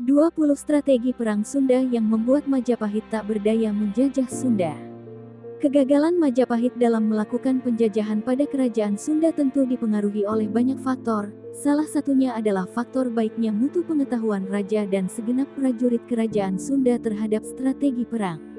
20 strategi perang Sunda yang membuat Majapahit tak berdaya menjajah Sunda. Kegagalan Majapahit dalam melakukan penjajahan pada kerajaan Sunda tentu dipengaruhi oleh banyak faktor. Salah satunya adalah faktor baiknya mutu pengetahuan raja dan segenap prajurit kerajaan Sunda terhadap strategi perang.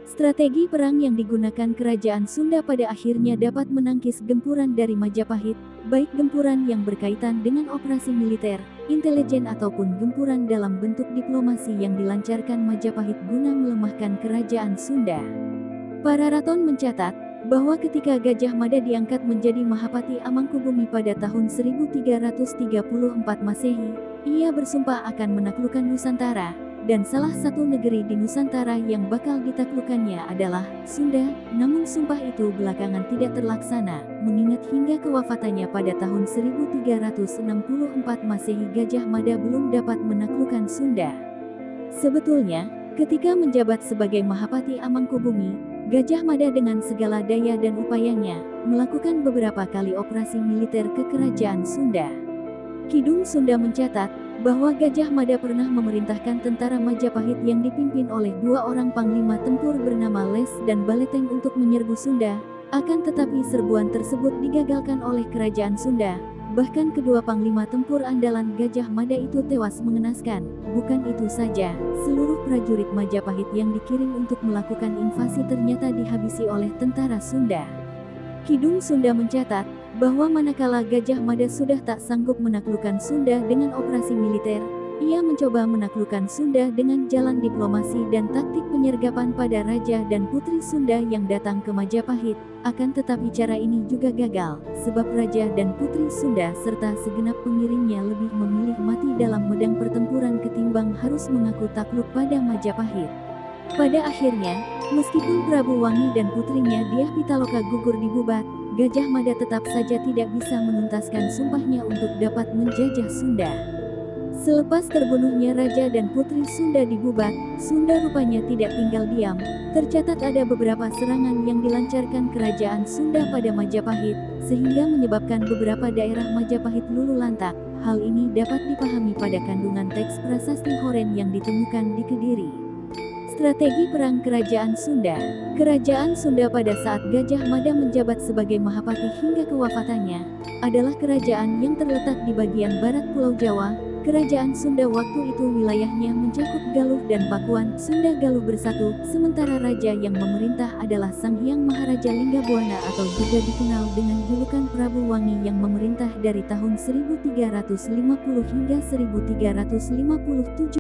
Strategi perang yang digunakan kerajaan Sunda pada akhirnya dapat menangkis gempuran dari Majapahit, baik gempuran yang berkaitan dengan operasi militer, intelijen ataupun gempuran dalam bentuk diplomasi yang dilancarkan Majapahit guna melemahkan kerajaan Sunda. Para Raton mencatat bahwa ketika Gajah Mada diangkat menjadi Mahapati Amangkubumi pada tahun 1334 Masehi, ia bersumpah akan menaklukkan Nusantara. Dan salah satu negeri di Nusantara yang bakal ditaklukannya adalah Sunda, namun sumpah itu belakangan tidak terlaksana, mengingat hingga kewafatannya pada tahun 1364 Masehi Gajah Mada belum dapat menaklukkan Sunda. Sebetulnya, ketika menjabat sebagai Mahapati Amangkubumi, Gajah Mada dengan segala daya dan upayanya, melakukan beberapa kali operasi militer ke kerajaan Sunda. Kidung Sunda mencatat bahwa Gajah Mada pernah memerintahkan tentara Majapahit yang dipimpin oleh dua orang panglima tempur bernama Les dan Baleteng untuk menyerbu Sunda, akan tetapi serbuan tersebut digagalkan oleh kerajaan Sunda. Bahkan kedua panglima tempur andalan Gajah Mada itu tewas mengenaskan. Bukan itu saja, seluruh prajurit Majapahit yang dikirim untuk melakukan invasi ternyata dihabisi oleh tentara Sunda. Kidung Sunda mencatat bahwa manakala Gajah Mada sudah tak sanggup menaklukkan Sunda dengan operasi militer, ia mencoba menaklukkan Sunda dengan jalan diplomasi dan taktik penyergapan pada raja dan putri Sunda yang datang ke Majapahit. Akan tetapi cara ini juga gagal, sebab raja dan putri Sunda serta segenap pengiringnya lebih memilih mati dalam medang pertempuran ketimbang harus mengaku takluk pada Majapahit. Pada akhirnya, meskipun Prabu Wangi dan putrinya Dyah Pitaloka gugur di Bubat, Gajah Mada tetap saja tidak bisa menuntaskan sumpahnya untuk dapat menjajah Sunda. Selepas terbunuhnya raja dan putri Sunda di Bubat, Sunda rupanya tidak tinggal diam. Tercatat ada beberapa serangan yang dilancarkan kerajaan Sunda pada Majapahit, sehingga menyebabkan beberapa daerah Majapahit luluh lantak. Hal ini dapat dipahami pada kandungan teks prasasti Horen yang ditemukan di Kediri. Strategi perang kerajaan Sunda. Kerajaan Sunda pada saat Gajah Mada menjabat sebagai Mahapati hingga kewafatannya, adalah kerajaan yang terletak di bagian barat Pulau Jawa. Kerajaan Sunda waktu itu wilayahnya mencakup Galuh dan Pakuan. Sunda Galuh bersatu, sementara raja yang memerintah adalah Sang Hyang Maharaja Linggabuana atau juga dikenal dengan julukan Prabu Wangi yang memerintah dari tahun 1350 hingga 1357.